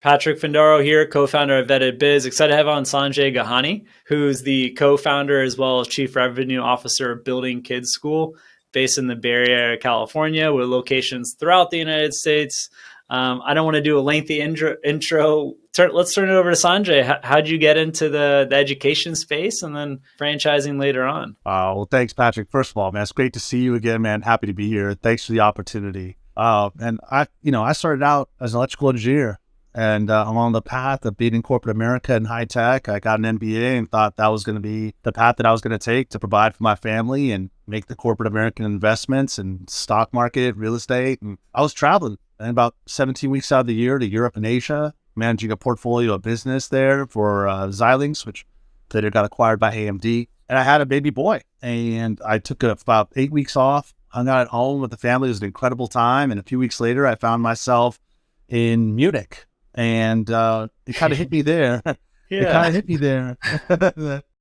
Patrick Findaro here, co-founder of Vetted Biz. Excited to have on Sanjay Gahani, who's the co-founder as well as chief revenue officer of Building Kidz School, based in the Bay Area, California, with locations throughout the United States. I don't want to do a lengthy intro. Let's turn it over to Sanjay. How'd you get into the education space and then franchising later on? Well, thanks, Patrick. First of all, man, it's great to see you again, man. Happy to be here. Thanks for the opportunity. And I started out as an electrical engineer, and along the path of being in corporate America and high tech, I got an MBA and thought that was going to be the path that I was going to take to provide for my family and make the corporate American investments and stock market, real estate. And I was traveling and about 17 weeks out of the year to Europe and Asia, managing a portfolio of business there for Xilinx, which later got acquired by AMD. And I had a baby boy, and I took about 8 weeks off, hung out at home with the family. It was an incredible time. And a few weeks later, I found myself in Munich, and it kind of hit me there. Yeah. It kind of hit me there.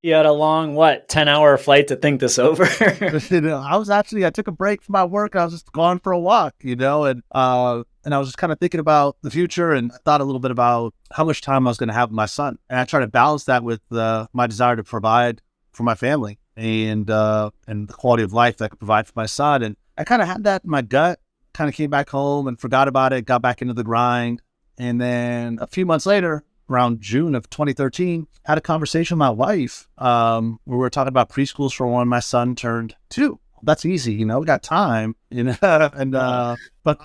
You had a long, 10-hour flight to think this over? I took a break from my work. I was just gone for a walk, and I was just kind of thinking about the future, and I thought a little bit about how much time I was going to have with my son. And I tried to balance that with my desire to provide for my family and the quality of life that I could provide for my son. And I kind of had that in my gut, kind of came back home and forgot about it, got back into the grind. And then a few months later, around June of 2013, had a conversation with my wife where we were talking about preschools for when my son turned 2. That's easy, we got time, but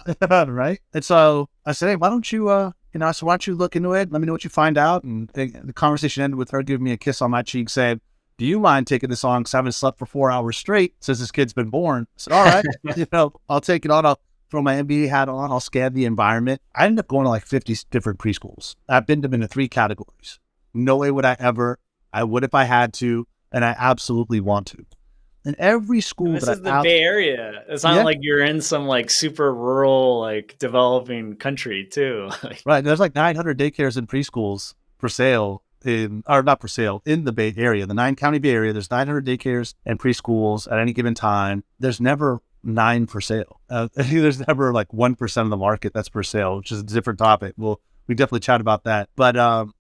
right. And so I said, hey, why don't you, why don't you look into it? Let me know what you find out. And the conversation ended with her giving me a kiss on my cheek saying, do you mind taking this on? Because I haven't slept for 4 hours straight since this kid's been born. I said, all right, I'll take it on. I'll throw my MBA hat on. I'll scan the environment. I ended up going to like 50 different preschools. I've been to them in 3 categories. No way would I would if I had to, and I absolutely want to. And every school this is the Bay Area. It's not like you're in some like super rural, like developing country too. Right. There's like 900 daycares and preschools for sale in the Bay Area, the 9-county Bay Area. There's 900 daycares and preschools at any given time. There's never 9 for sale. There's never like 1% of the market that's for sale, which is a different topic. We definitely chat about that. But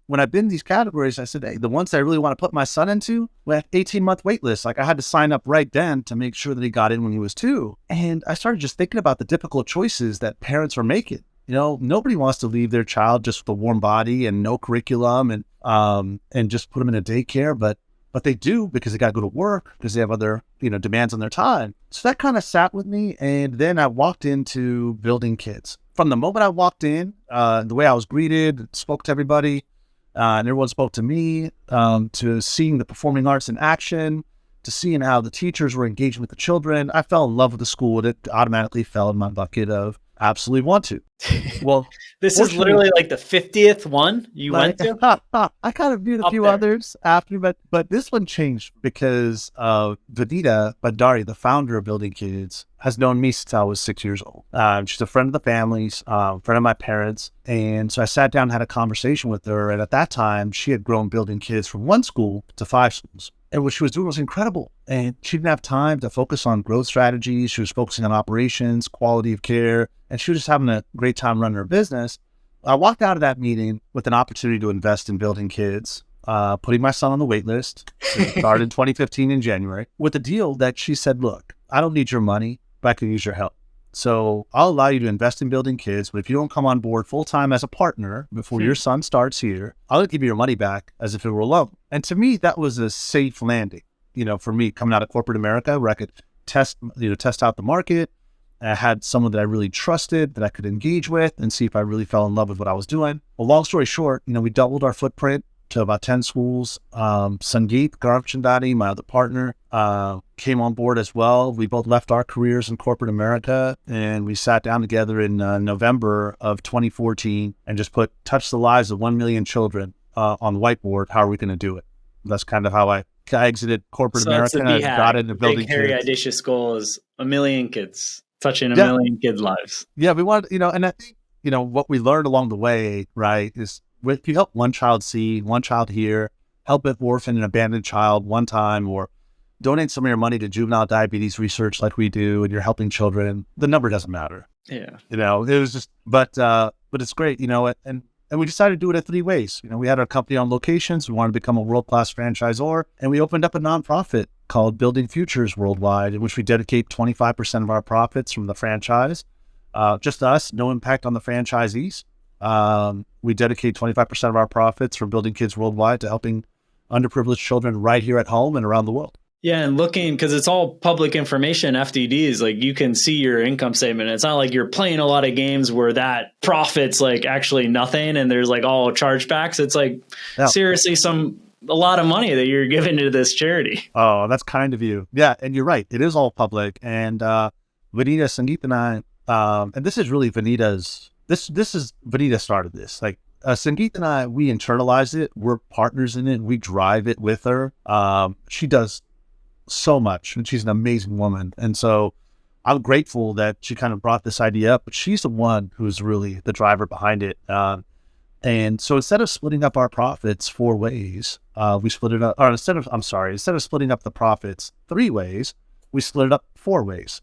when I've been in these categories, I said, hey, the ones that I really want to put my son into, we have 18-month wait lists. Like I had to sign up right then to make sure that he got in when he was 2. And I started just thinking about the difficult choices that parents are making. Nobody wants to leave their child just with a warm body and no curriculum and just put them in a daycare, but they do because they got to go to work because they have other, demands on their time. So that kind of sat with me. And then I walked into Building Kidz. From the moment I walked in, the way I was greeted, spoke to everybody, and everyone spoke to me, to seeing the performing arts in action, to seeing how the teachers were engaging with the children, I fell in love with the school, and it automatically fell in my bucket of absolutely want to. Well, this is literally like the 50th one you went to? I kind of viewed a few others after, but this one changed because Vanita Bandari, the founder of Building Kidz, has known me since I was 6 years old. She's a friend of the family's, friend of my parents. And so I sat down and had a conversation with her. And at that time, she had grown Building Kidz from 1 school to 5 schools. And what she was doing was incredible. And she didn't have time to focus on growth strategies. She was focusing on operations, quality of care, and she was just having a great time running her business. I walked out of that meeting with an opportunity to invest in Building Kidz, putting my son on the wait list. It started in 2015 in January with a deal that she said, look, I don't need your money, but I can use your help. So I'll allow you to invest in Building Kidz, but if you don't come on board full-time as a partner before your son starts here, I'll give you your money back as if it were a loan. And to me, that was a safe landing, for me coming out of corporate America where I could test out the market. I had someone that I really trusted that I could engage with and see if I really fell in love with what I was doing. Well, long story short, we doubled our footprint to about 10 schools. Sangeet Garamchandani, my other partner, came on board as well. We both left our careers in corporate America, and we sat down together in November of 2014 and just touch the lives of 1 million children on the whiteboard. How are we going to do it? That's kind of how I exited corporate America and got into Building Kidz. Big, hairy, audacious goal is 1 million kids, touching a million kids' lives. Yeah, we want, and I think, what we learned along the way, right, is if you help one child see, one child hear, help an orphan and abandoned child one time, or donate some of your money to juvenile diabetes research like we do, and you're helping children, the number doesn't matter. Yeah. It was just, but it's great, and And we decided to do it in 3 ways. We had our company on locations. We wanted to become a world-class franchisor. And we opened up a nonprofit called Building Futures Worldwide, in which we dedicate 25% of our profits from the franchise. Just us, no impact on the franchisees. We dedicate 25% of our profits from Building Kidz Worldwide to helping underprivileged children right here at home and around the world. Yeah, and looking, because it's all public information, FDDs, like you can see your income statement. It's not like you're playing a lot of games where that profit's like actually nothing and there's like all chargebacks. It's like seriously a lot of money that you're giving to this charity. Oh, that's kind of you. Yeah, and you're right. It is all public. And Vanita, Sangeet, and I, and this is really Vanita's, this is Vanita started this. Like Sangeet and I, we internalize it. We're partners in it. We drive it with her. She does so much, and she's an amazing woman. And so I'm grateful that she kind of brought this idea up, but she's the one who's really the driver behind it. And so instead of splitting up our profits 4 ways, we split it up, or instead of splitting up the profits 3 ways, we split it up 4 ways.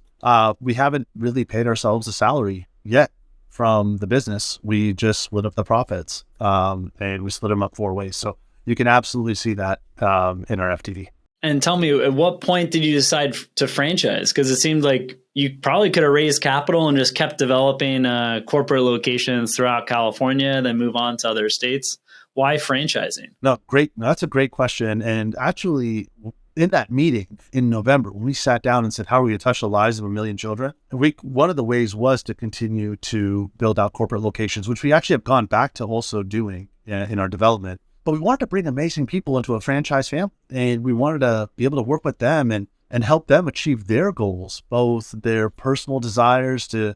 We haven't really paid ourselves a salary yet from the business. We just split up the profits, and we split them up 4 ways. So you can absolutely see that in our FTD. And tell me, at what point did you decide to franchise? Because it seemed like you probably could have raised capital and just kept developing corporate locations throughout California, then move on to other states. Why franchising? No, great. That's a great question. And actually, in that meeting in November, when we sat down and said, how are we going to touch the lives of 1 million children? One of the ways was to continue to build out corporate locations, which we actually have gone back to also doing in our development. But we wanted to bring amazing people into a franchise family, and we wanted to be able to work with them and help them achieve their goals, both their personal desires to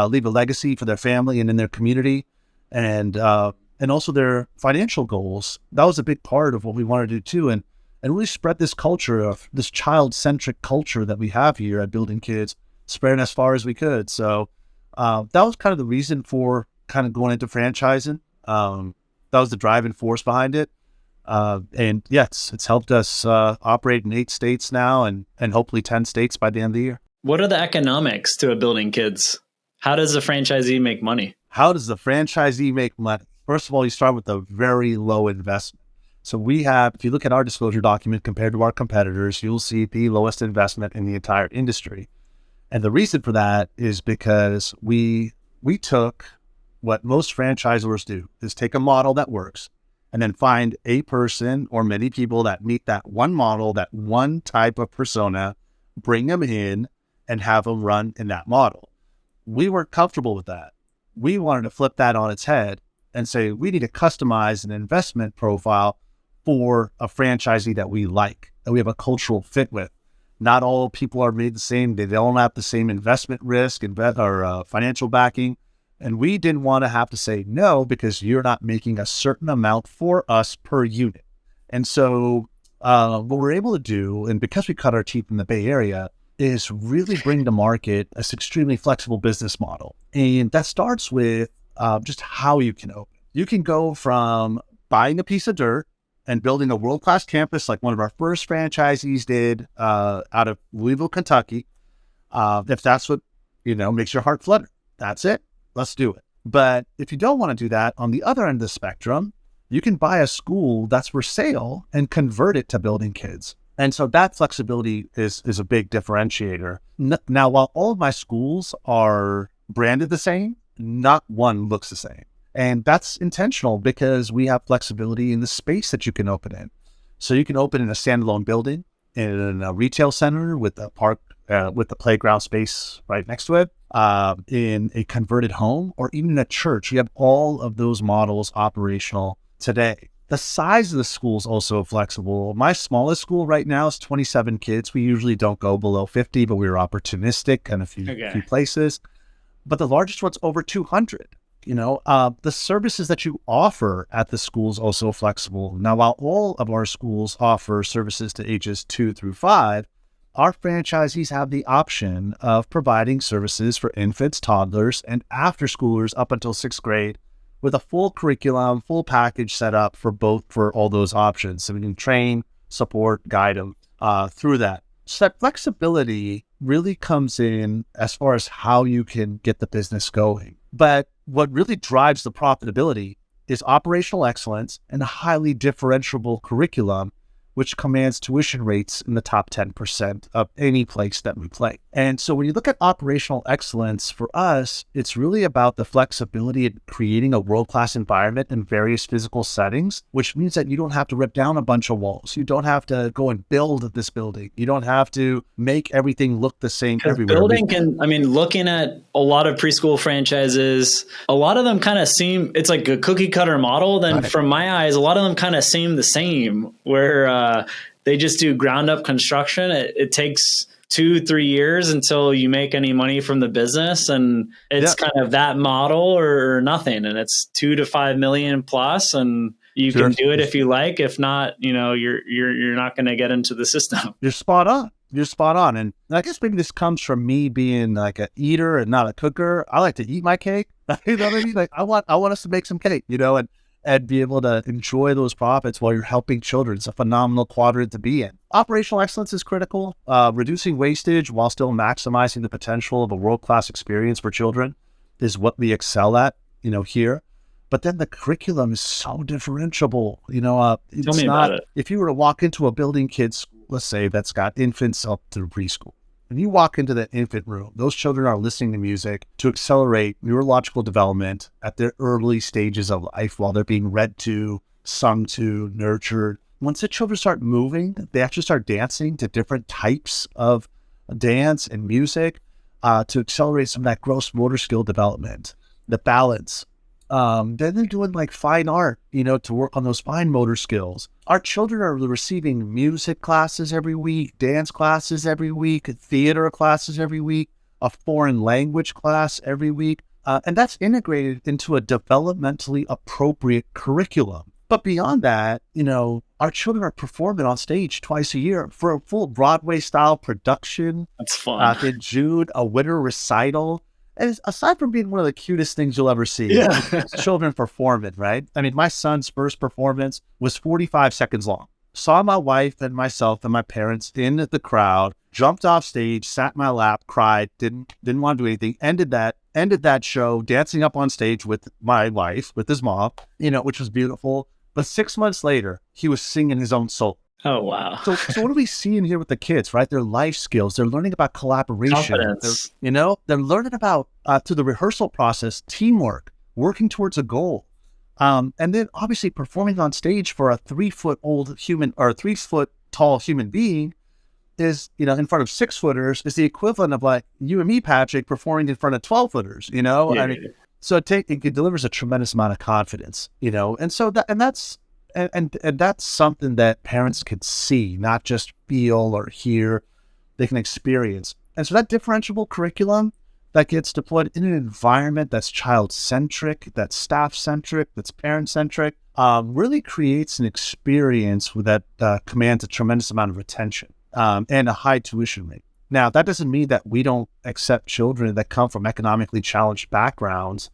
leave a legacy for their family and in their community, and also their financial goals. That was a big part of what we wanted to do too, and really spread this culture of this child-centric culture that we have here at Building Kidz, spread as far as we could. So that was kind of the reason for kind of going into franchising. That was the driving force behind it. And yes, it's helped us operate in 8 states now and hopefully 10 states by the end of the year. What are the economics to a Building Kidz? How does the franchisee make money? How does the franchisee make money? First of all, you start with a very low investment. So we have, if you look at our disclosure document compared to our competitors, you'll see the lowest investment in the entire industry. And the reason for that is because we took what most franchisors do, is take a model that works and then find a person or many people that meet that one model, that one type of persona, bring them in and have them run in that model. We weren't comfortable with that. We wanted to flip that on its head and say, we need to customize an investment profile for a franchisee that we like, that we have a cultural fit with. Not all people are made the same. They don't have the same investment risk or financial backing. And we didn't want to have to say no because you're not making a certain amount for us per unit. And so what we're able to do, and because we cut our teeth in the Bay Area, is really bring to market this extremely flexible business model. And that starts with just how you can open. You can go from buying a piece of dirt and building a world-class campus like one of our first franchisees did out of Louisville, Kentucky. If that's what, makes your heart flutter, that's it. Let's do it. But if you don't want to do that, on the other end of the spectrum, you can buy a school that's for sale and convert it to Building Kidz. And so that flexibility is a big differentiator. Now, while all of my schools are branded the same, not one looks the same. And that's intentional because we have flexibility in the space that you can open in. So you can open in a standalone building, in a retail center with a park, with the playground space right next to it, in a converted home, or even in a church. We have all of those models operational today. The size of the school is also flexible. My smallest school right now is 27 kids. We usually don't go below 50, but we were opportunistic in a few places. But the largest one's over 200. The services that you offer at the school is also flexible. Now, while all of our schools offer services to ages 2 through 5, our franchisees have the option of providing services for infants, toddlers, and after-schoolers up until 6th grade with a full curriculum, full package set up for all those options. So we can train, support, guide them through that. So that flexibility really comes in as far as how you can get the business going. But what really drives the profitability is operational excellence and a highly differentiable curriculum, which commands tuition rates in the top 10% of any place that we play. And so when you look at operational excellence for us, it's really about the flexibility in creating a world-class environment in various physical settings, which means that you don't have to rip down a bunch of walls. You don't have to go and build this building. You don't have to make everything look the same everywhere. Looking at a lot of preschool franchises, a lot of them kind of seem, it's like a cookie cutter model. Then right. From my eyes, a lot of them kind of seem the same, where they just do ground up construction. It takes 2-3 years until you make any money from the business, and it's kind of that model or nothing. And it's 2 to 5 million plus, and you can do it if you like. If not, you're not going to get into the system. You're spot on. And I guess maybe this comes from me being like an eater and not a cooker. I like to eat my cake. You know what I mean? Like I want us to make some cake, and be able to enjoy those profits while you're helping children. It's a phenomenal quadrant to be in. Operational excellence is critical. Reducing wastage while still maximizing the potential of a world-class experience for children is what we excel at, here. But then the curriculum is so differentiable. Tell me about it. If you were to walk into a Building Kidz School, let's say, that's got infants up through preschool, and you walk into that infant room, those children are listening to music to accelerate neurological development at their early stages of life while they're being read to, sung to, nurtured. Once the children start moving, they actually start dancing to different types of dance and music to accelerate some of that gross motor skill development, the balance. Then they're doing like fine art, to work on those fine motor skills. Our children are receiving music classes every week, dance classes every week, theater classes every week, a foreign language class every week. And that's integrated into a developmentally appropriate curriculum. But beyond that, our children are performing on stage twice a year for a full Broadway style production. That's fun. In June, a winter recital. And aside from being one of the cutest things you'll ever see, children performing, right? I mean, my son's first performance was 45 seconds long. Saw my wife and myself and my parents in the crowd, jumped off stage, sat in my lap, cried, didn't want to do anything, ended that show dancing up on stage with my wife, with his mom, which was beautiful. But 6 months later, he was singing his own solo. Oh, wow. So what are we seeing here with the kids, right? Their life skills. They're learning about collaboration. Confidence. They're learning about, through the rehearsal process, teamwork, working towards a goal. And then obviously performing on stage for a 3-foot-old human or a 3-foot-tall human being is, in front of 6-footers is the equivalent of like you and me, Patrick, performing in front of 12-footers, So it delivers a tremendous amount of confidence, and so that's something that parents can see, not just feel or hear, they can experience. And so that differentiable curriculum that gets deployed in an environment that's child-centric, that's staff-centric, that's parent-centric, really creates an experience that commands a tremendous amount of retention and a high tuition rate. Now, that doesn't mean that we don't accept children that come from economically challenged backgrounds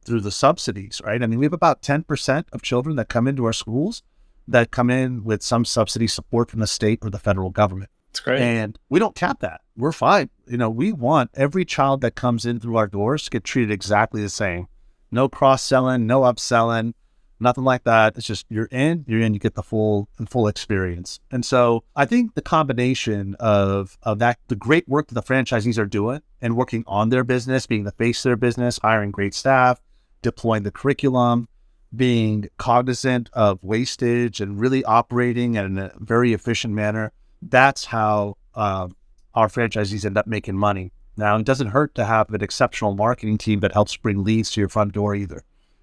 through the subsidies, right? I mean, we have about 10% of children that come into our schools that come in with some subsidy support from the state or the federal government. That's great. And we don't cap that. We're fine. We want every child that comes in through our doors to get treated exactly the same. No cross-selling, no upselling, nothing like that. It's just you're in, you get the full experience. And so I think the combination of that, the great work that the franchisees are doing and working on their business, being the face of their business, hiring great staff, deploying the curriculum, being cognizant of wastage and really operating in a very efficient manner, that's how our franchisees end up making money. Now, it doesn't hurt to have an exceptional marketing team that helps bring leads to your front door either.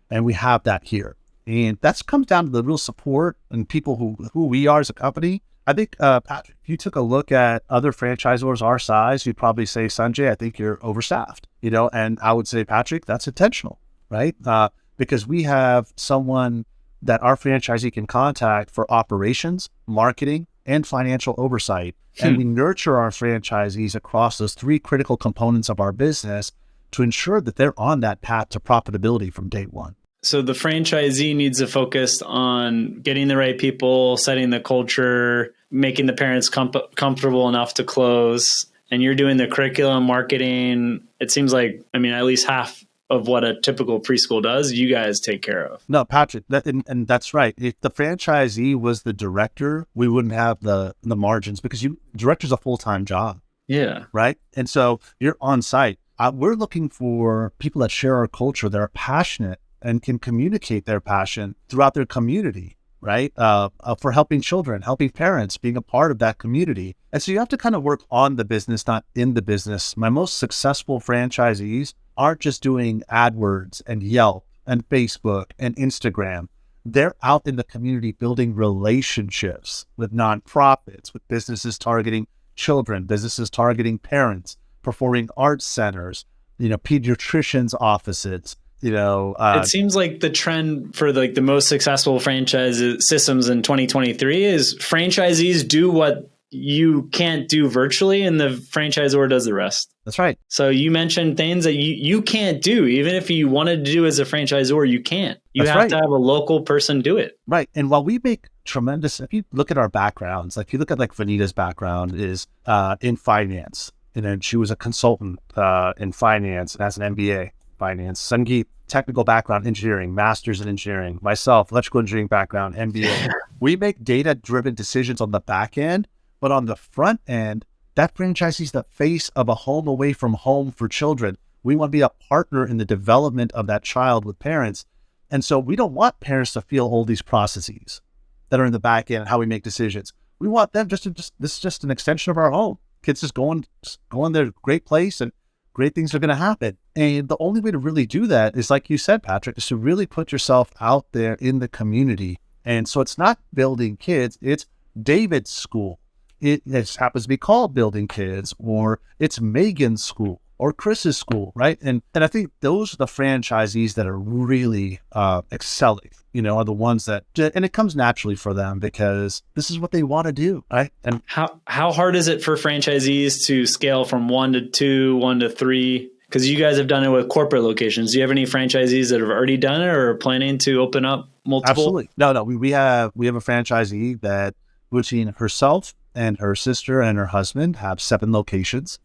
And we have that here. And that comes down to the real support and people who we are as a company. I think, Patrick, if you took a look at other franchisors our size, you'd probably say, Sanjay, I think you're overstaffed, and I would say, Patrick, that's intentional, right? Because we have someone that our franchisee can contact for operations, marketing, and financial oversight. And we nurture our franchisees across those 3 critical components of our business to ensure that they're on that path to profitability from day one. So the franchisee needs to focus on getting the right people, setting the culture, making the parents comfortable enough to close. And you're doing the curriculum, marketing. It seems like, at least half of what a typical preschool does, you guys take care of. No, Patrick, and that's right. If the franchisee was the director, we wouldn't have the margins, because director's a full-time job. Yeah. Right. And so you're on site. We're looking for people that share our culture, that are passionate and can communicate their passion throughout their community, right? For helping children, helping parents, being a part of that community. And so you have to kind of work on the business, not in the business. My most successful franchisees aren't just doing AdWords and Yelp and Facebook and Instagram. They're out in the community building relationships with nonprofits, with businesses targeting children, businesses targeting parents, performing arts centers, pediatricians' offices. It seems like the trend for the most successful franchise systems in 2023 is franchisees do what you can't do virtually, and the franchisor does the rest. That's right. So you mentioned things that you can't do. Even if you wanted to do as a franchisor, you can't. You have to have a local person do it. Right. And while we make if you look at our backgrounds, like you look at Vanita's background is in finance. She was a consultant in finance and has an MBA finance. Sangeet, technical background, engineering, master's in engineering. Myself, electrical engineering background, MBA. We make data-driven decisions on the back end, but on the front end, that franchisee is the face of a home away from home for children. We want to be a partner in the development of that child with parents. And so we don't want parents to feel all these processes that are in the back end and how we make decisions. We want them this is just an extension of our home. Kids just going there, great place, and great things are going to happen. And the only way to really do that is, like you said, Patrick, is to really put yourself out there in the community. And so it's not Building Kidz, it's David's school. It happens to be called Building Kidz, or it's Megan's school, or Chris's school, right? And I think those are the franchisees that are really excelling, are the ones that, and it comes naturally for them because this is what they want to do, right? And how hard is it for franchisees to scale from 1 to 2, 1 to 3? Because you guys have done it with corporate locations. Do you have any franchisees that have already done it or are planning to open up multiple? Absolutely. No. We have a franchisee that between herself and her sister and her husband have 7 locations.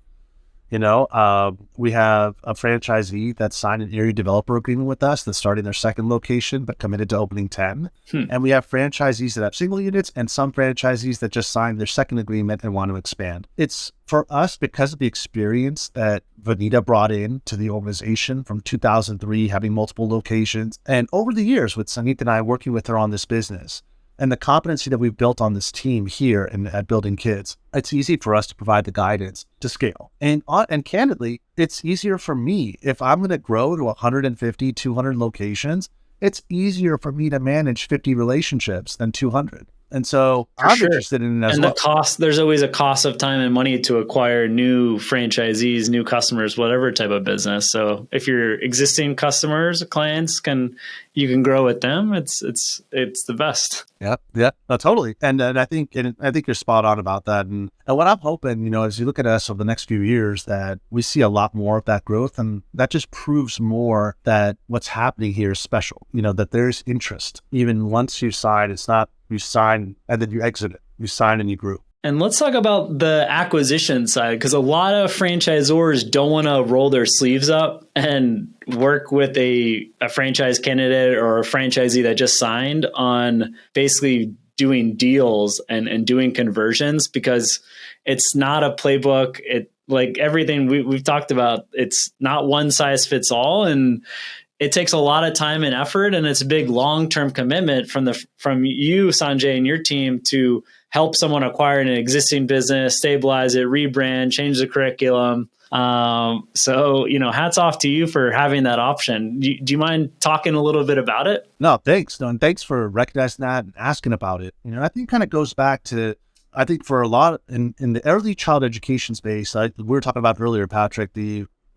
We have a franchisee that signed an area developer agreement with us that's starting their 2nd location, but committed to opening 10. And we have franchisees that have single units and some franchisees that just signed their 2nd agreement and want to expand. It's for us because of the experience that Vanita brought in to the organization from 2003, having multiple locations. And over the years with Sangeet and I working with her on this business, and the competency that we've built on this team here at Building Kidz, it's easy for us to provide the guidance to scale. And candidly, it's easier for me. If I'm going to grow to 150, 200 locations, it's easier for me to manage 50 relationships than 200. And so I'm interested in it as well. And the cost, there's always a cost of time and money to acquire new franchisees, new customers, whatever type of business. So if your existing customers, clients you can grow with them, it's the best. Yeah, no, totally. And I think you're spot on about that. And what I'm hoping, as you look at us over the next few years, that we see a lot more of that growth, and that just proves more that what's happening here is special. That there's interest. Even once you sign, it's not you sign and then you exit it. You sign and you grew. And let's talk about the acquisition side, because a lot of franchisors don't want to roll their sleeves up and work with a franchise candidate or a franchisee that just signed on basically doing deals and doing conversions, because it's not a playbook. Like everything we've talked about, it's not one size fits all. And it takes a lot of time and effort, and it's a big long-term commitment from you, Sanjay, and your team to help someone acquire an existing business, stabilize it, rebrand, change the curriculum. So, hats off to you for having that option. Do you mind talking a little bit about it? No, thanks. No, and thanks for recognizing that and asking about it. I think it kind of goes back to, I think for a lot in the early child education space, we were talking about earlier, Patrick,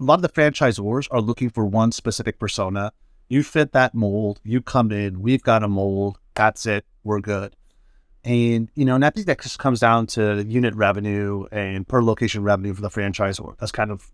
a lot of the franchisors are looking for one specific persona. You fit that mold, you come in, we've got a mold, that's it, we're good. And, and I think that just comes down to unit revenue and per location revenue for the franchisor. That's kind of,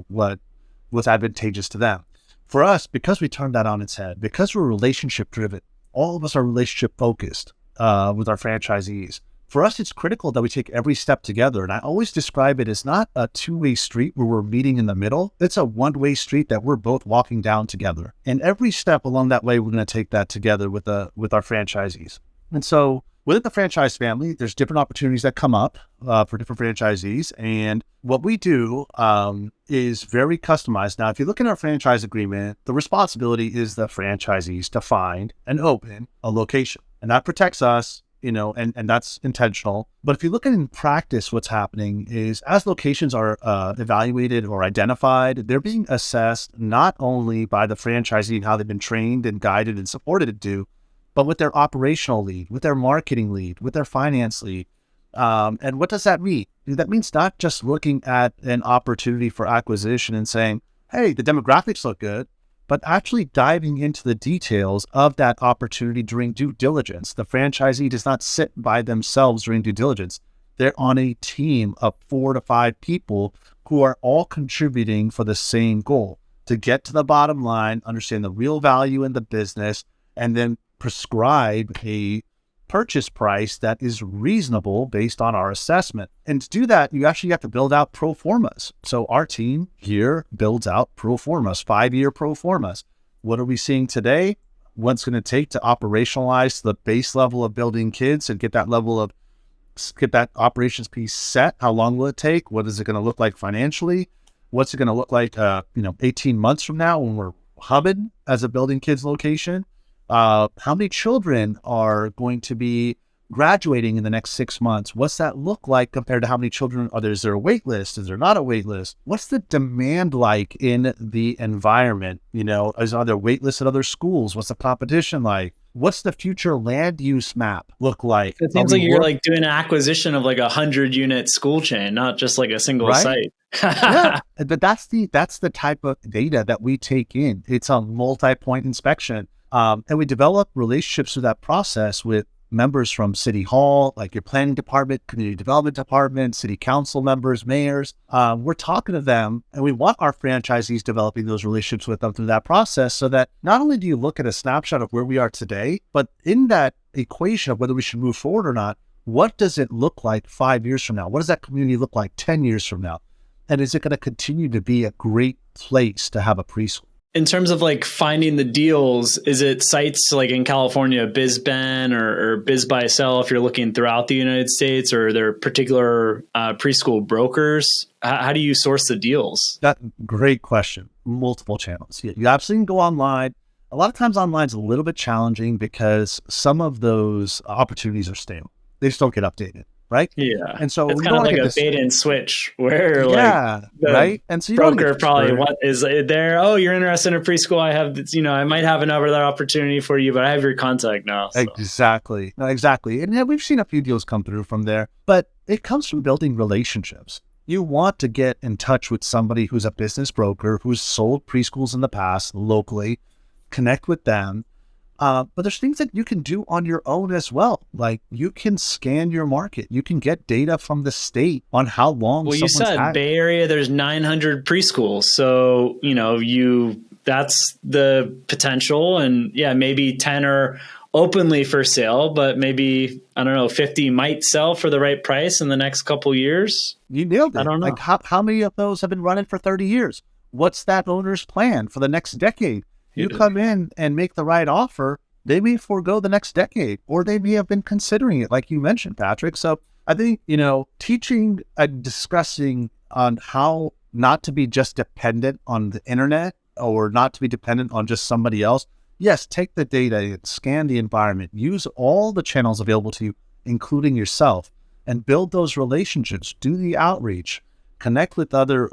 what's advantageous to them. For us, because we turned that on its head, because we're relationship driven, all of us are relationship focused with our franchisees. for us, it's critical that we take every step together. And I always describe it as not a two-way street where we're meeting in the middle. It's a one-way street that we're both walking down together. And every step along that way, we're going to take that together with our franchisees. And so within the franchise family, there's different opportunities that come up for different franchisees. And what we do is very customized. Now, if you look in our franchise agreement, the responsibility is the franchisees to find and open a location. And that protects us, and that's intentional. But if you look at in practice, what's happening is as locations are evaluated or identified, they're being assessed not only by the franchisee and how they've been trained and guided and supported to do, but with their operational lead, with their marketing lead, with their finance lead. And what does that mean? That means not just looking at an opportunity for acquisition and saying, hey, the demographics look good, but actually diving into the details of that opportunity during due diligence. The franchisee does not sit by themselves during due diligence. They're on a team of 4 to 5 people who are all contributing for the same goal, to get to the bottom line, understand the real value in the business, and then prescribe a purchase price that is reasonable based on our assessment. And to do that, you actually have to build out pro formas. So our team here builds out pro formas, 5-year pro formas. What are we seeing today? What's going to take to operationalize the base level of Building Kidz and get that operations piece set? How long will it take? What is it going to look like financially? What's it going to look like 18 months from now when we're hubbing as a Building Kidz location? How many children are going to be graduating in the next 6 months? What's that look like compared to how many children are there? Is there a wait list? Is there not a wait list? What's the demand like in the environment? Are there wait lists at other schools? What's the competition like? What's the future land use map look like? It seems like you're like doing an acquisition of like 100-unit school chain, not just like a single site. Yeah, but that's the type of data that we take in. It's a multi-point inspection. And we develop relationships through that process with members from City Hall, like your planning department, community development department, city council members, mayors. We're talking to them, and we want our franchisees developing those relationships with them through that process, so that not only do you look at a snapshot of where we are today, but in that equation of whether we should move forward or not, what does it look like 5 years from now? What does that community look like 10 years from now? And is it going to continue to be a great place to have a preschool? In terms of like finding the deals, is it sites like in California, BizBen or Biz Buy Sell if you're looking throughout the United States, or are there particular preschool brokers? How do you source the deals? Great question. Multiple channels. You absolutely can go online. A lot of times online is a little bit challenging because some of those opportunities are stale. They just don't get updated. Right? Yeah. And so it's kind of like a bait and switch where right. And so you broker probably what is there? Oh, you're interested in a preschool. I have this, I might have another opportunity for you, but I have your contact now. So. Exactly. And we've seen a few deals come through from there, but it comes from building relationships. You want to get in touch with somebody who's a business broker, who's sold preschools in the past locally, connect with them. But there's things that you can do on your own as well. Like you can scan your market. You can get data from the state on how long. Well, you said Bay Area, there's 900 preschools. So, that's the potential. And yeah, maybe 10 are openly for sale, but maybe, 50 might sell for the right price in the next couple years. You nailed it. I don't know. Like how many of those have been running for 30 years? What's that owner's plan for the next decade? You come in and make the right offer, they may forego the next decade, or they may have been considering it, like you mentioned, Patrick. So I think, teaching and discussing on how not to be just dependent on the internet or not to be dependent on just somebody else. Yes, take the data, scan the environment, use all the channels available to you, including yourself, and build those relationships, do the outreach, connect with other,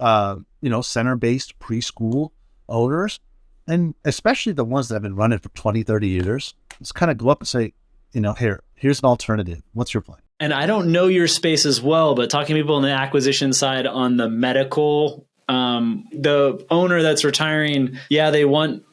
center-based preschool owners. And especially the ones that have been running for 20, 30 years, just kind of go up and say, here's an alternative. What's your plan? And I don't know your space as well, but talking to people on the acquisition side on the medical, the owner that's retiring, they want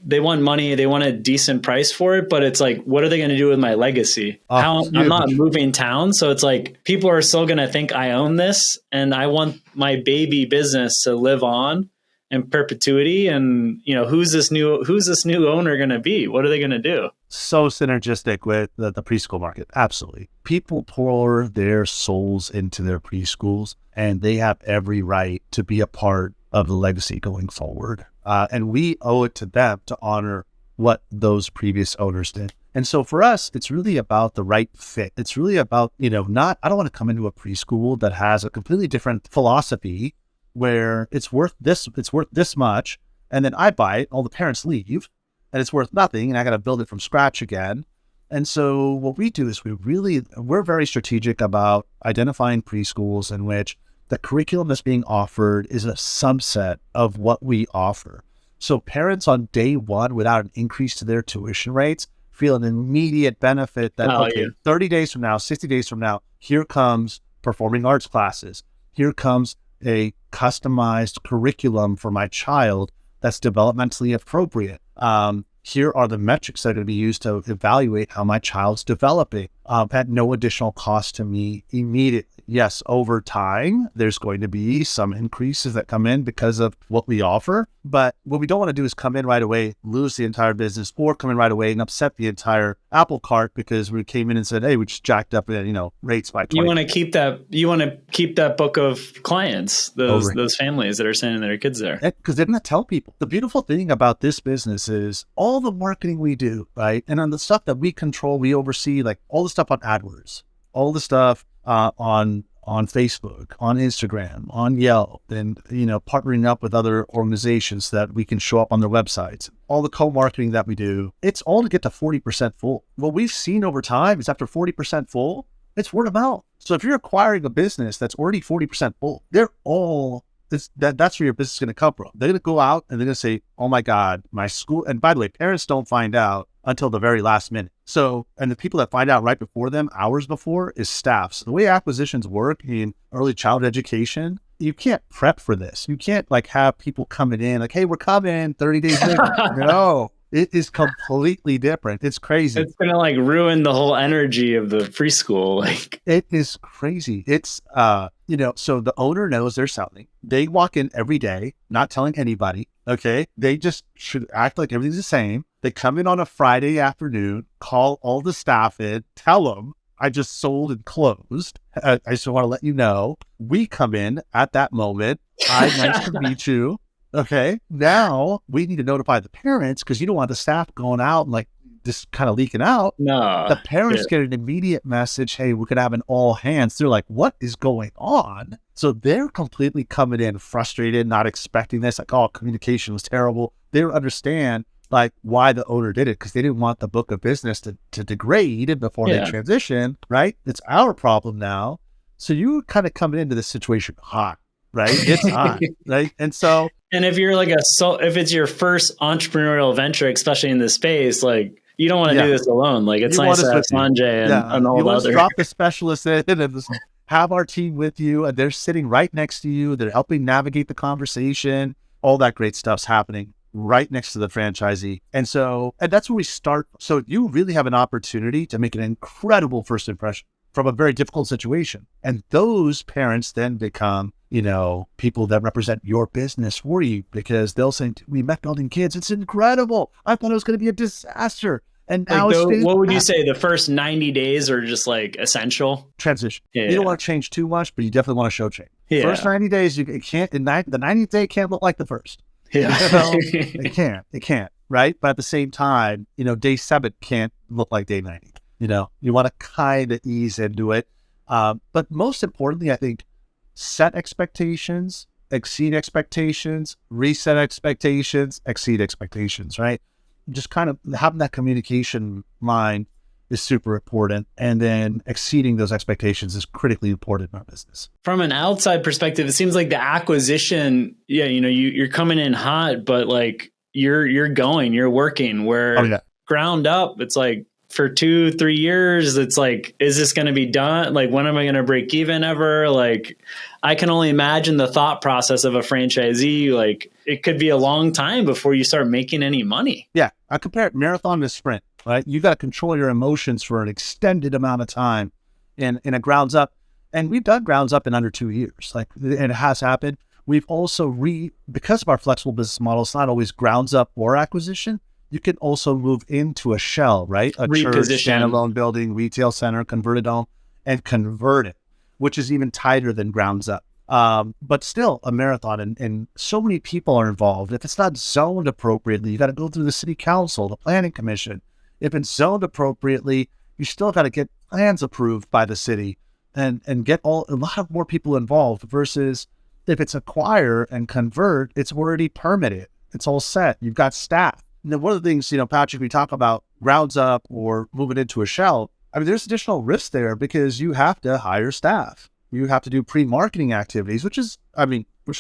money. They want a decent price for it, but it's like, what are they going to do with my legacy? I'm not moving town. So it's like, people are still going to think I own this and I want my baby business to live on in perpetuity. And who's this new owner going to be? What are they going to do? so synergistic with the preschool market. Absolutely. People pour their souls into their preschools, and they have every right to be a part of the legacy going forward. And we owe it to them to honor what those previous owners did. And so for us, it's really about the right fit. It's really about, I don't want to come into a preschool that has a completely different philosophy where it's worth this much. And then I buy it, all the parents leave, and it's worth nothing. And I got to build it from scratch again. And so what we do is we're very strategic about identifying preschools in which the curriculum that's being offered is a subset of what we offer. So parents on day one, without an increase to their tuition rates, feel an immediate benefit that, 30 days from now, 60 days from now, here comes performing arts classes. Here comes a customized curriculum for my child that's developmentally appropriate. Here are the metrics that are going to be used to evaluate how my child's developing at no additional cost to me immediately. Yes, over time, there's going to be some increases that come in because of what we offer. But what we don't want to do is come in right away, lose the entire business, or come in right away and upset the entire apple cart because we came in and said, hey, we just jacked up rates by 20%. You want to keep that book of clients, those families that are sending their kids there. Because they're going to tell people. The beautiful thing about this business is all the marketing we do, right? And on the stuff that we control, we oversee, like all the stuff on AdWords, all the stuff on Facebook, on Instagram, on Yelp, and partnering up with other organizations that we can show up on their websites. All the co-marketing that we do, it's all to get to 40% full. What we've seen over time is after 40% full, it's word of mouth. So if you're acquiring a business that's already 40% full, that's where your business is going to come from. They're going to go out and they're going to say, oh my God, my school. And by the way, parents don't find out until the very last minute. So, and the people that find out right before them, hours before, is staff. So the way acquisitions work in early childhood education, you can't prep for this. You can't have people coming in like, hey, we're coming 30 days later. No, it is completely different. It's crazy. It's going to ruin the whole energy of the preschool. It is crazy. It's, so the owner knows they're selling. They walk in every day, not telling anybody. Okay. They just should act like everything's the same. They come in on a Friday afternoon, call all the staff in, tell them I just sold and closed. I just want to let you know. We come in at that moment. Hi, nice to meet you. Okay. Now we need to notify the parents because you don't want the staff going out and this kind of leaking out. No. The parents get an immediate message. Hey, we could have an all hands. They're like, what is going on? So they're completely coming in frustrated, not expecting this. Communication was terrible. They don't understand why the owner did it because they didn't want the book of business to degrade before they transition, right? It's our problem now. So you kind of coming into this situation hot, right? It's hot, right? And so... And if you're if it's your first entrepreneurial venture, especially in this space, you don't want to do this alone. It's nice to have Sanjay and all the others. Drop the specialists in and just have our team with you. And they're sitting right next to you. They're helping navigate the conversation. All that great stuff's happening right next to the franchisee. And that's where we start. So you really have an opportunity to make an incredible first impression from a very difficult situation. And those parents then become, people that represent your business for you because they'll say, we met Building Kidz. It's incredible. I thought it was going to be a disaster. And now what would you say? The first 90 days are just essential? Transition. Yeah. You don't want to change too much, but you definitely want to show change. Yeah. First 90 days, the 90th day can't look like the first. Yeah. It can't. Right. But at the same time, day 7 can't look like day 90. You want to kind of ease into it. But most importantly, I think set expectations, exceed expectations, reset expectations, exceed expectations, right? Just kind of having that communication line is super important. And then exceeding those expectations is critically important in our business. From an outside perspective, it seems like the acquisition, you're coming in hot, but you're working where ground up, it's for 2-3 years, it's is this going to be done? When am I going to break even ever? I can only imagine the thought process of a franchisee. It could be a long time before you start making any money. Yeah. I compare it marathon to sprint, right? You got to control your emotions for an extended amount of time in a grounds up. And we've done grounds up in under 2 years. And it has happened. We've also because of our flexible business model, it's not always grounds up or acquisition. you can also move into a shell, right? A church, standalone building, retail center, converted home, and convert it, which is even tighter than grounds up. But still a marathon, and so many people are involved. If it's not zoned appropriately, you got to go through the city council, the planning commission. If it's zoned appropriately, you still got to get plans approved by the city and get a lot of more people involved versus if it's acquire and convert, it's already permitted. It's all set. You've got staff. And then one of the things, Patrick, we talk about grounds up or moving into a shell. I mean, there's additional risk there because you have to hire staff. You have to do pre-marketing activities, which is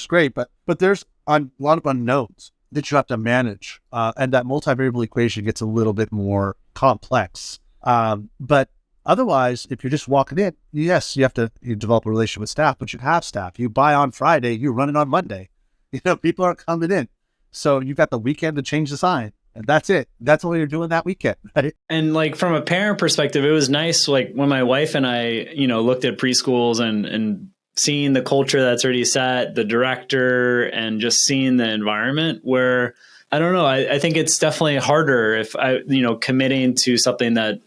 great, but there's a lot of unknowns that you have to manage. And that multivariable equation gets a little bit more complex. But otherwise, if you're just walking in, yes, you develop a relationship with staff, but you have staff. You buy on Friday, you run it on Monday. People are coming in. So you've got the weekend to change the sign. And that's it. That's all you're doing that weekend. Right? And like from a parent perspective, it was nice. Like when my wife and I, looked at preschools and seeing the culture that's already set, the director, and just seeing the environment where, I don't know. I think it's definitely harder if committing to something that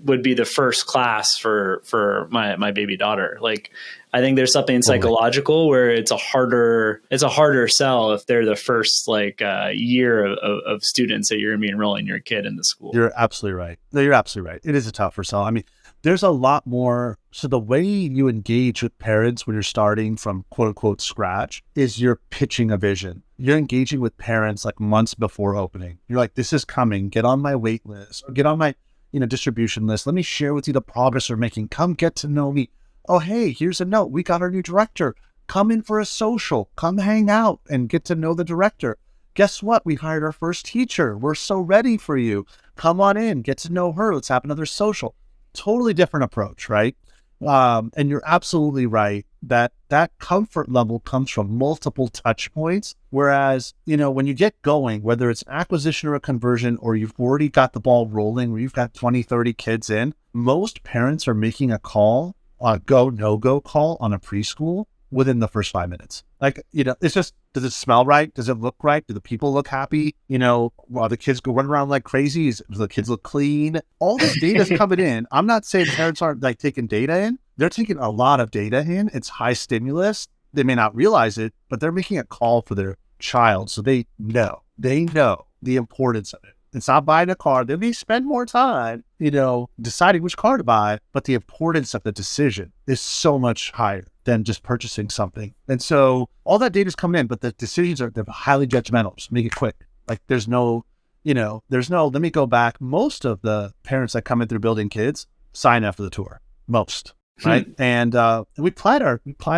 would be the first class for my baby daughter. Like, I think there's something psychological where it's a harder sell if they're the first year of students that you're going to be enrolling your kid in the school. You're absolutely right. No, you're absolutely right. It is a tougher sell. I mean, there's a lot more. So the way you engage with parents when you're starting from quote unquote scratch is you're pitching a vision. You're engaging with parents like months before opening. You're like, this is coming. Get on my wait list or get on my distribution list. Let me share with you the progress we're making. Come get to know me. Oh, hey, here's a note. We got our new director. Come in for a social. Come hang out and get to know the director. Guess what? We hired our first teacher. We're so ready for you. Come on in. Get to know her. Let's have another social. Totally different approach, right? And you're absolutely right that comfort level comes from multiple touch points. Whereas, when you get going, whether it's an acquisition or a conversion, or you've already got the ball rolling, where you've got 20, 30 kids in, most parents are making a call, a go, no-go call on a preschool within the first 5 minutes. Like, it's just, does it smell right? Does it look right? Do the people look happy? While the kids go run around like crazy, do the kids look clean? All this data is coming in. I'm not saying parents aren't taking data in. They're taking a lot of data in. It's high stimulus. They may not realize it, but they're making a call for their child. So they know the importance of it. It's not buying a car. They may spend more time, deciding which car to buy, but the importance of the decision is so much higher than just purchasing something. And so all that data is coming in, but the decisions they're highly judgmental. Just make it quick. Like there's no, let me go back. Most of the parents that come in through Building Kidz sign up for the tour. Most, right? And we pride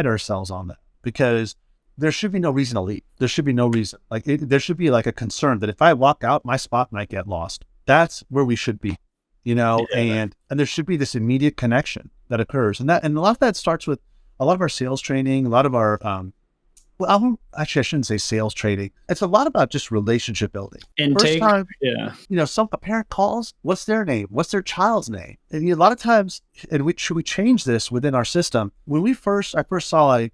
ourselves on that because there should be no reason to leave. There should be no reason. There should be a concern that if I walk out, my spot might get lost. That's where we should be, and there should be this immediate connection that occurs. And a lot of that starts with a lot of our sales training, a lot of our, actually I shouldn't say sales training. It's a lot about just relationship building. Intake. First time, a parent calls, what's their name? What's their child's name? And a lot of times, and should we change this within our system? When I first saw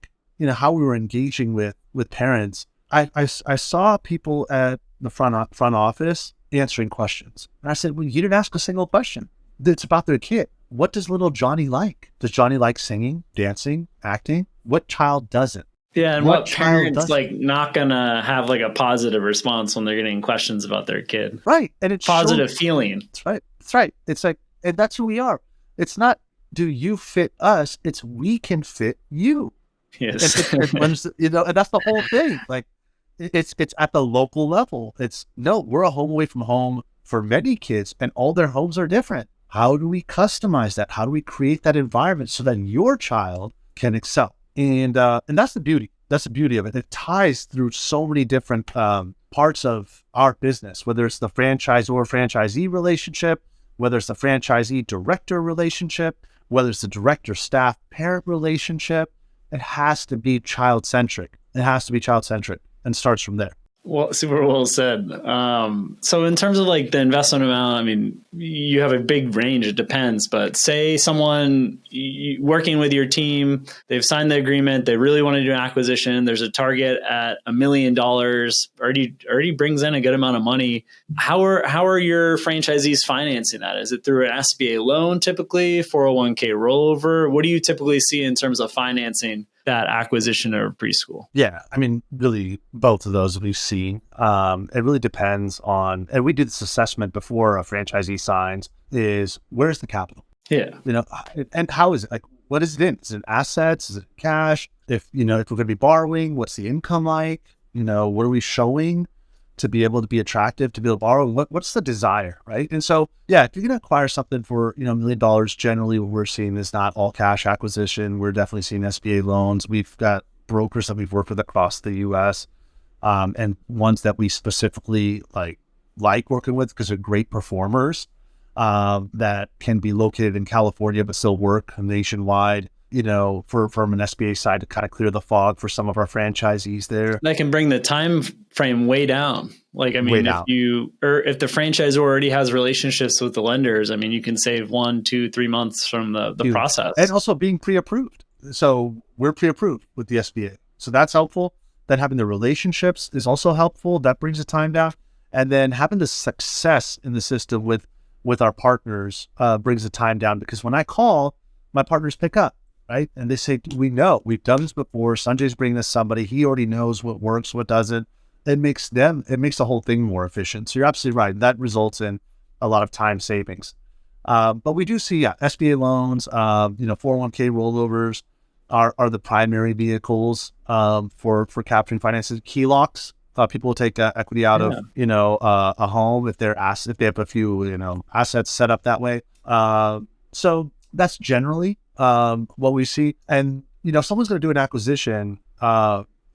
how we were engaging with parents, I saw people at the front office answering questions. And I said, well, you didn't ask a single question. It's about their kid. What does little Johnny like? Does Johnny like singing, dancing, acting? What child doesn't? Yeah, and what parents not gonna have a positive response when they're getting questions about their kid? Right, and it's positive feeling. That's right. That's right. It's and that's who we are. It's not do you fit us? It's we can fit you. Yes, and that's the whole thing. It's at the local level. We're a home away from home for many kids, and all their homes are different. How do we customize that? How do we create that environment so that your child can excel? And that's the beauty. That's the beauty of it. It ties through so many different parts of our business, whether it's the franchisor-franchisee relationship, whether it's the franchisee-director relationship, whether it's the director-staff-parent relationship. It has to be child-centric. It has to be child-centric and starts from there. Well, super well said. So in terms of like the investment amount, I mean, you have a big range. It depends, but say someone working with your team, they've signed the agreement. They really want to do an acquisition. There's a target at $1 million. Already brings in a good amount of money. How are your franchisees financing that? Is it through an SBA loan, typically 401k rollover? What do you typically see in terms of financing that acquisition of a preschool? Yeah, I mean, really, both of those we've seen. It really depends on, and we do this assessment before a franchisee signs, is where's the capital? Yeah. And how is it? Like, what is it in? Is it assets? Is it cash? If we're going to be borrowing, what's the income like? What are we showing to be able to be attractive, to be able to borrow? What's the desire, right? And so, yeah, if you're going to acquire something for, $1 million, generally what we're seeing is not all cash acquisition. We're definitely seeing SBA loans. We've got brokers that we've worked with across the U.S. And ones that we specifically like working with because they're great performers that can be located in California but still work nationwide. From an SBA side to kind of clear the fog for some of our franchisees there. That can bring the time frame way down. Like, I mean, if the franchisor already has relationships with the lenders, I mean, you can save 1, 2, 3 months from the process. And also being pre-approved. So we're pre-approved with the SBA. So that's helpful. Then having the relationships is also helpful. That brings the time down. And then having the success in the system with our partners brings the time down, because when I call, my partners pick up. Right. And they say, we know, we've done this before. Sanjay's bringing us somebody. He already knows what works, what doesn't. It makes the whole thing more efficient. So you're absolutely right. That results in a lot of time savings. But we do see, SBA loans, 401k rollovers are the primary vehicles for capturing finances. HELOCs, people will take equity out of, a home if they have a few, assets set up that way. So that's generally what we see. And, if someone's going to do an acquisition,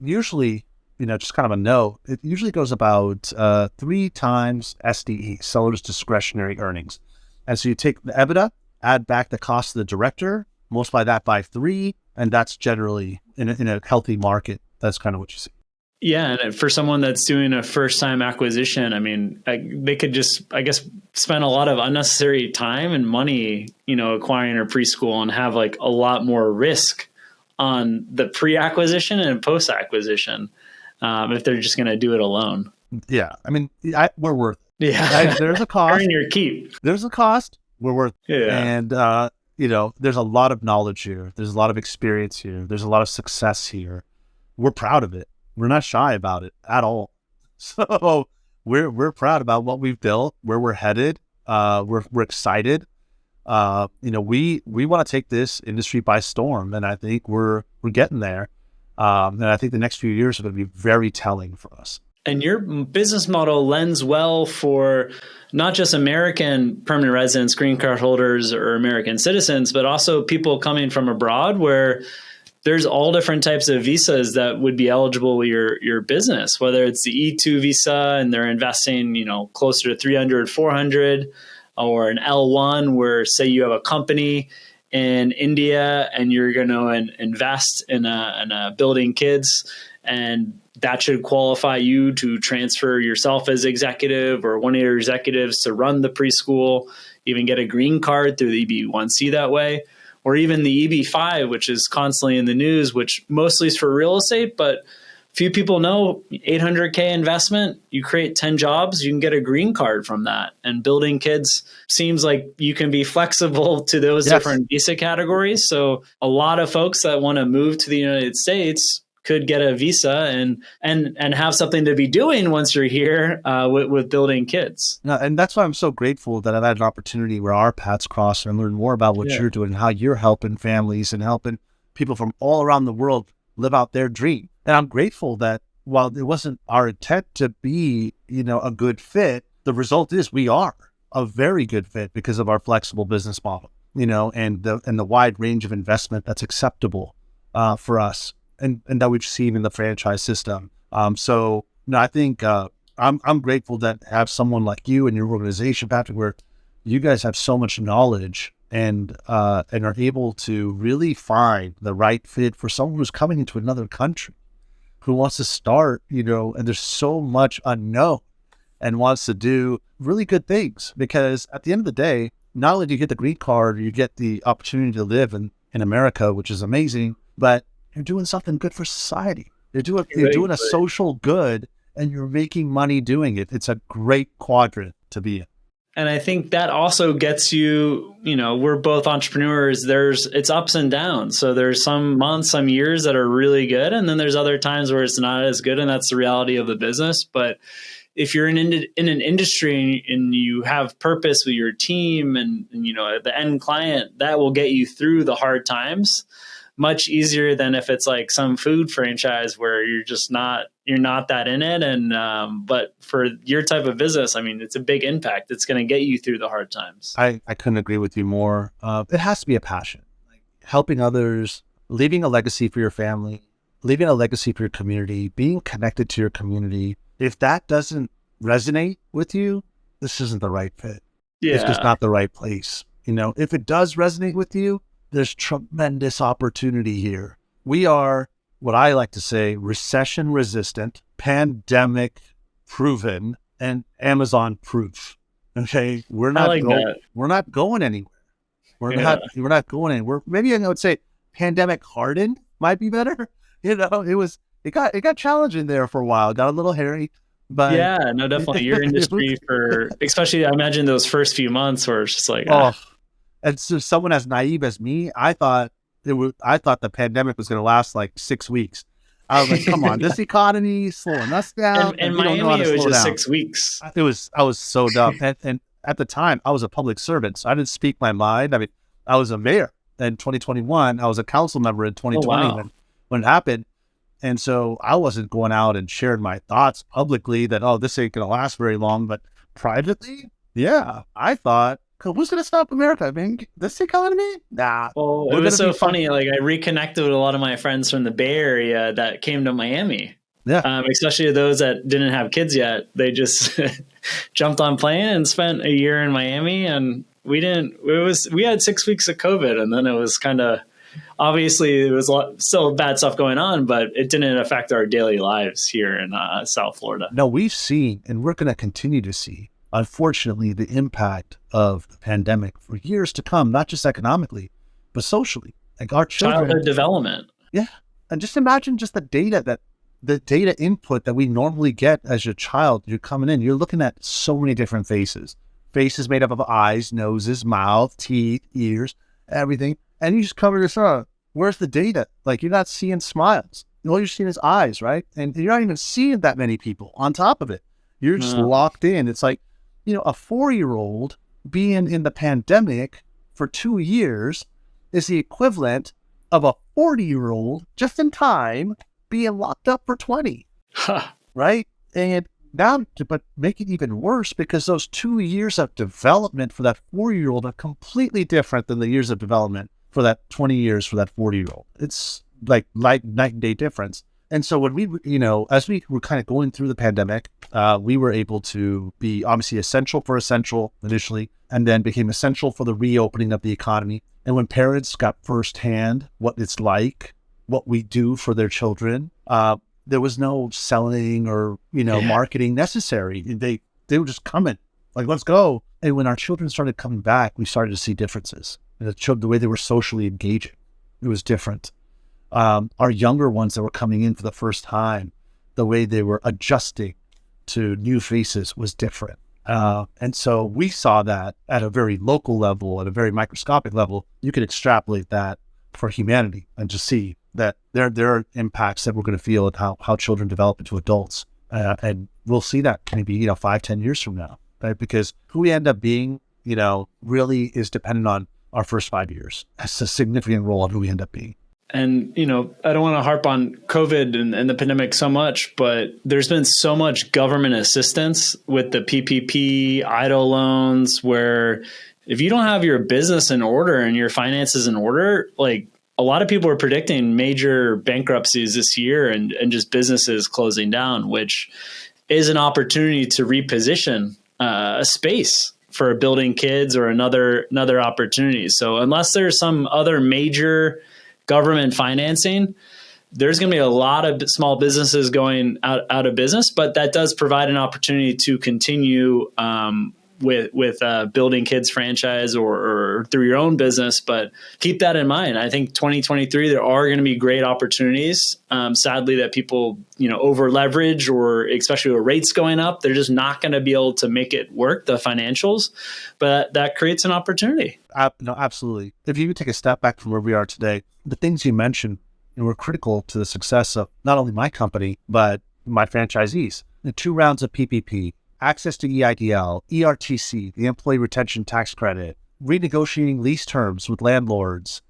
usually, just kind of a note, it usually goes about 3 times SDE, seller's discretionary earnings. And so you take the EBITDA, add back the cost of the director, multiply that by 3, and that's generally in a healthy market. That's kind of what you see. Yeah, and for someone that's doing a first-time acquisition, I mean, they could just, I guess, spend a lot of unnecessary time and money, acquiring a preschool, and have like a lot more risk on the pre-acquisition and post-acquisition if they're just going to do it alone. Yeah, I mean, we're worth it. Yeah, there's a cost. Earn your keep. There's a cost. We're worth it. Yeah. And there's a lot of knowledge here. There's a lot of experience here. There's a lot of success here. We're proud of it. We're not shy about it at all. So we're proud about what we've built, where we're headed. We're excited. We want to take this industry by storm, and I think we're getting there. And I think the next few years are going to be very telling for us. And your business model lends well for not just American permanent residents, green card holders, or American citizens, but also people coming from abroad, where there's all different types of visas that would be eligible with your business, whether it's the E2 visa and they're investing, closer to 300, 400, or an L1 where, say, you have a company in India and you're going to invest in a Building Kidz, and that should qualify you to transfer yourself as executive or one of your executives to run the preschool, even get a green card through the EB1C that way. Or even the EB5, which is constantly in the news, which mostly is for real estate, but few people know, $800K investment, you create 10 jobs, you can get a green card from that. And Building Kidz seems like you can be flexible to those different visa categories. So a lot of folks that want to move to the United States could get a visa and have something to be doing once you're here with Building Kidz. No, and that's why I'm so grateful that I've had an opportunity where our paths cross and learn more about what you're doing and how you're helping families and helping people from all around the world live out their dream. And I'm grateful that while it wasn't our intent to be, a good fit, the result is we are a very good fit because of our flexible business model, and the wide range of investment that's acceptable for us. And that we've seen in the franchise system. I think I'm grateful that have someone like you and your organization, Patrick, where you guys have so much knowledge and are able to really find the right fit for someone who's coming into another country. who wants to start, and there's so much unknown and wants to do really good things, because at the end of the day, not only do you get the green card, you get the opportunity to live in America, which is amazing, but you're doing something good for society. You're doing a social good, and you're making money doing it. It's a great quadrant to be in. And I think that also gets you, we're both entrepreneurs. It's ups and downs. So there's some months, some years that are really good. And then there's other times where it's not as good. And that's the reality of the business. But if you're in an industry and you have purpose with your team and the end client, that will get you through the hard times much easier than if it's like some food franchise where you're not that in it. And, but for your type of business, it's a big impact. It's going to get you through the hard times. I couldn't agree with you more. It has to be a passion, like helping others, leaving a legacy for your family, leaving a legacy for your community, being connected to your community. If that doesn't resonate with you, this isn't the right fit. Yeah. It's just not the right place. If it does resonate with you, there's tremendous opportunity here. We are, what I like to say, recession resistant, pandemic proven, and Amazon proof. Okay. We're not going anywhere. We're not going anywhere. Maybe I would say pandemic hardened might be better. It got challenging there for a while. It got a little hairy. But yeah, no, definitely. Your industry especially, I imagine those first few months where it's just like, and so someone as naive as me, I thought the pandemic was going to last like 6 weeks. I was like, come on, this economy slowing us down. And Miami, it was just 6 weeks. I was so dumb. And at the time, I was a public servant, so I didn't speak my mind. I was a mayor in 2021. I was a council member in 2020 when it happened. And so I wasn't going out and sharing my thoughts publicly that, this ain't going to last very long. But privately, yeah, I thought, who's going to stop America? This economy? Nah. Well, it was so funny. Like, I reconnected with a lot of my friends from the Bay Area that came to Miami. Yeah. Especially those that didn't have kids yet. They just jumped on plane and spent a year in Miami. And we had 6 weeks of COVID, and then it was kind of, obviously there was still bad stuff going on, but it didn't affect our daily lives here in South Florida. No, we've seen, and we're going to continue to see, unfortunately, the impact of the pandemic for years to come, not just economically, but socially. Like our children. Childhood development. Yeah. And just imagine just the data input that we normally get as your child. You're coming in, you're looking at so many different faces made up of eyes, noses, mouth, teeth, ears, everything. And you just cover this up. Where's the data? Like, you're not seeing smiles. All you're seeing is eyes, right? And you're not even seeing that many people on top of it. You're just locked in. It's like, a 4-year-old being in the pandemic for 2 years is the equivalent of a 40-year-old just in time being locked up for 20, right? And now, but make it even worse, because those 2 years of development for that 4-year-old are completely different than the years of development for that 20 years for that 40-year-old. It's like night and day difference. And so when we, as we were kind of going through the pandemic, we were able to be obviously essential initially, and then became essential for the reopening of the economy. And when parents got firsthand what it's like, what we do for their children, there was no selling or, marketing necessary. They were just coming, like, let's go. And when our children started coming back, we started to see differences. The way they were socially engaging, it was different. Our younger ones that were coming in for the first time, the way they were adjusting to new faces was different. And so we saw that at a very local level, at a very microscopic level. You could extrapolate that for humanity and just see that there are impacts that we're going to feel at how children develop into adults. And we'll see that maybe, 5-10 years from now, right? Because who we end up being, really is dependent on our first 5 years. That's a significant role on who we end up being. And, I don't want to harp on COVID and the pandemic so much, but there's been so much government assistance with the PPP, EIDL loans, where if you don't have your business in order and your finances in order, like, a lot of people are predicting major bankruptcies this year and just businesses closing down, which is an opportunity to reposition a space for Building Kidz or another opportunity. So unless there's some other major government financing, there's going to be a lot of small businesses going out of business, but that does provide an opportunity to continue with Building Kidz franchise or through your own business. But keep that in mind. I think 2023, there are going to be great opportunities. Sadly, that people, over leverage, or especially with rates going up, they're just not going to be able to make it work, the financials, but that creates an opportunity. No, absolutely. If you take a step back from where we are today, the things you mentioned were critical to the success of not only my company, but my franchisees. The 2 rounds of PPP, access to EIDL, ERTC, the Employee Retention Tax Credit, renegotiating lease terms with landlords.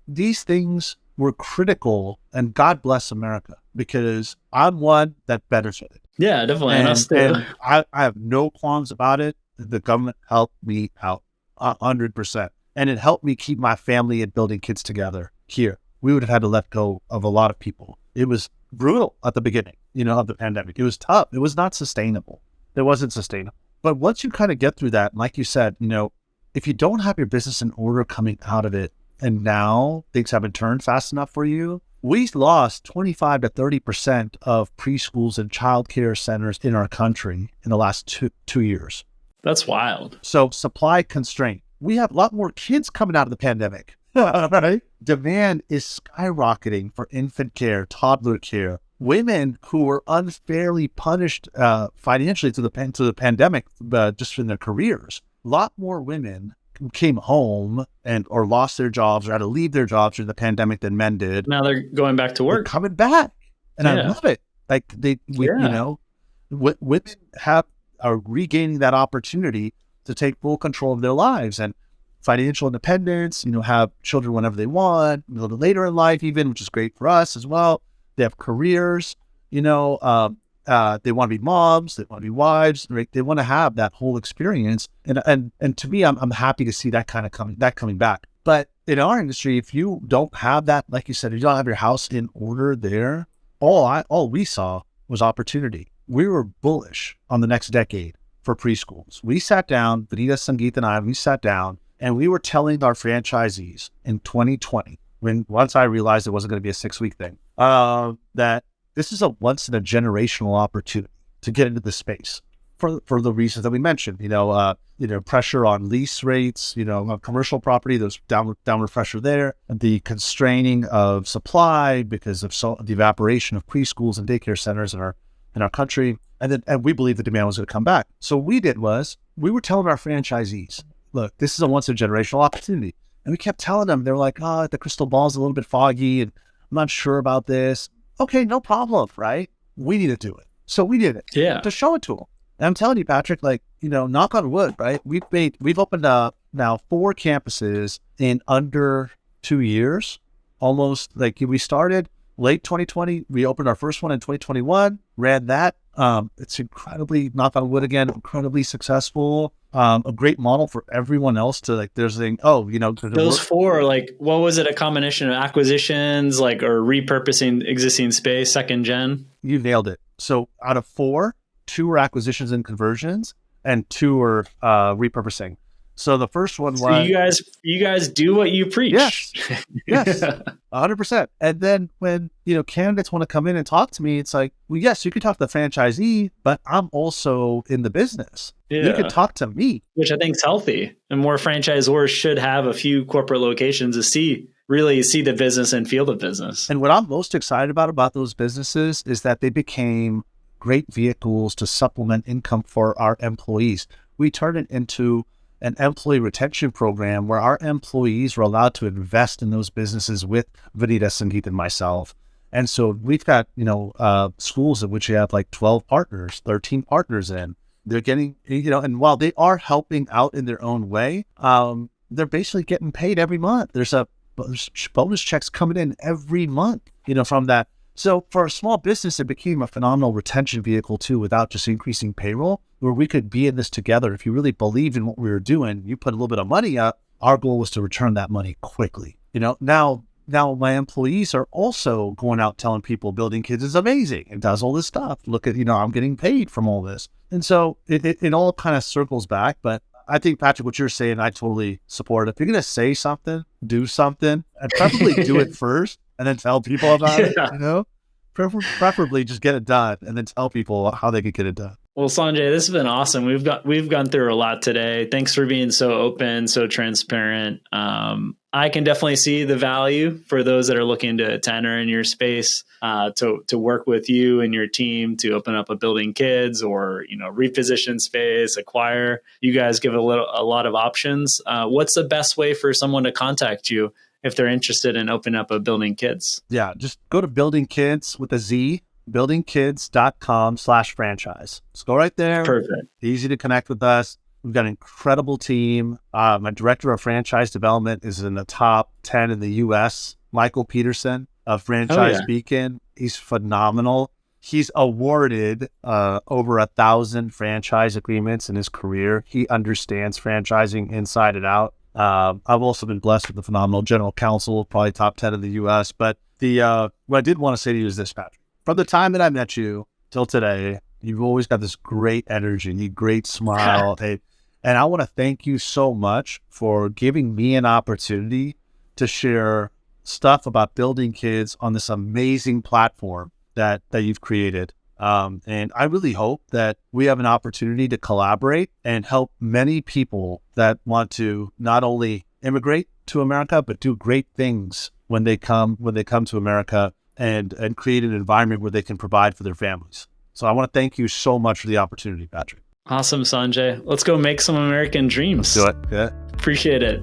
These things were critical, and God bless America, because I'm one that benefited. Yeah, definitely. And I have no qualms about it. The government helped me out 100%. And it helped me keep my family and Building Kidz together here. We would have had to let go of a lot of people. It was brutal at the beginning, of the pandemic. It was tough. It was not sustainable. It wasn't sustainable. But once you kind of get through that, like you said, if you don't have your business in order coming out of it, and now things haven't turned fast enough for you, we lost 25 to 30% of preschools and childcare centers in our country in the last two years. That's wild. So supply constraint. We have a lot more kids coming out of the pandemic. Right? Demand is skyrocketing for infant care, toddler care. Women who were unfairly punished financially to the pandemic, just in their careers. A lot more women came home or lost their jobs or had to leave their jobs during the pandemic than men did. Now they're going back to work. They're coming back, and I love it. Like women are regaining that opportunity to take full control of their lives and financial independence, have children whenever they want, a little later in life even, which is great for us as well. They have careers, they want to be moms, they want to be wives, right? They want to have that whole experience. And to me, I'm happy to see that coming back. But in our industry, if you don't have that, like you said, if you don't have your house in order there, all we saw was opportunity. We were bullish on the next decade for preschools. We sat down, Vanita, Sangeet, and I, we sat down, and we were telling our franchisees in 2020, once I realized it wasn't going to be a 6-week thing, that this is a once in a generational opportunity to get into the space for the reasons that we mentioned. Pressure on lease rates, on commercial property, there's downward pressure there, and the constraining of supply because of the evaporation of preschools and daycare centers in our country, and we believe the demand was going to come back. So what we did was we were telling our franchisees, look, this is a once in a generational opportunity. And we kept telling them, they were like, the crystal ball's a little bit foggy and I'm not sure about this. Okay, no problem, right? We need to do it. So we did it. Yeah. To show it to them. And I'm telling you, Patrick, knock on wood, right? We've opened up now 4 campuses in under 2 years. Almost, we started late 2020. We opened our first one in 2021, ran that. It's incredibly, knock on wood again, incredibly successful. A great model for everyone else to there's those 4, what was it? A combination of acquisitions, or repurposing existing space, second gen? You nailed it. So out of 4, 2 were acquisitions and conversions and 2 were repurposing. So the first one was... So you guys do what you preach. Yes, 100%. And then when, candidates want to come in and talk to me, it's like, well, yes, you can talk to the franchisee, but I'm also in the business. Yeah. You can talk to me. Which I think is healthy. And more franchisors should have a few corporate locations to really see the business and feel the business. And what I'm most excited about those businesses is that they became great vehicles to supplement income for our employees. We turned it into an employee retention program where our employees were allowed to invest in those businesses with Vanita, Sangeet, and myself. And so we've got, schools in which you have 12 partners, 13 partners in. They're getting, and while they are helping out in their own way, they're basically getting paid every month. There's bonus checks coming in every month, from that. So for a small business, it became a phenomenal retention vehicle too, without just increasing payroll, where we could be in this together. If you really believed in what we were doing, you put a little bit of money up. Our goal was to return that money quickly. Now my employees are also going out telling people Building Kidz is amazing. It does all this stuff. Look at, I'm getting paid from all this. And so it all kind of circles back. But I think, Patrick, what you're saying, I totally support. If you're going to say something, do something, and probably do it first. and then tell people about it, Yeah. Preferably just get it done and then tell people how they could get it done. Well, Sanjay, this has been awesome. We've gone through a lot today. Thanks for being so open, so transparent. I can definitely see the value for those that are looking to enter in your space, to work with you and your team to open up a Building Kidz or reposition space, acquire. You guys give a lot of options. What's the best way for someone to contact you if they're interested in opening up a Building Kidz? Yeah, just go to Building Kidz with a Z, buildingkidz.com/franchise. Just go right there. Perfect. Easy to connect with us. We've got an incredible team. My director of franchise development is in the top 10 in the U.S., Michael Peterson of Franchise Beacon. He's phenomenal. He's awarded over 1,000 franchise agreements in his career. He understands franchising inside and out. I've also been blessed with a phenomenal general counsel, probably top 10 in the U.S. But what I did want to say to you is this, Patrick. From the time that I met you till today, you've always got this great energy, great smile. And I want to thank you so much for giving me an opportunity to share stuff about Building Kidz on this amazing platform that you've created. And I really hope that we have an opportunity to collaborate and help many people that want to not only immigrate to America, but do great things when they come to America and create an environment where they can provide for their families. So I want to thank you so much for the opportunity, Patrick. Awesome, Sanjay. Let's go make some American dreams. Let's do it. Yeah. Appreciate it.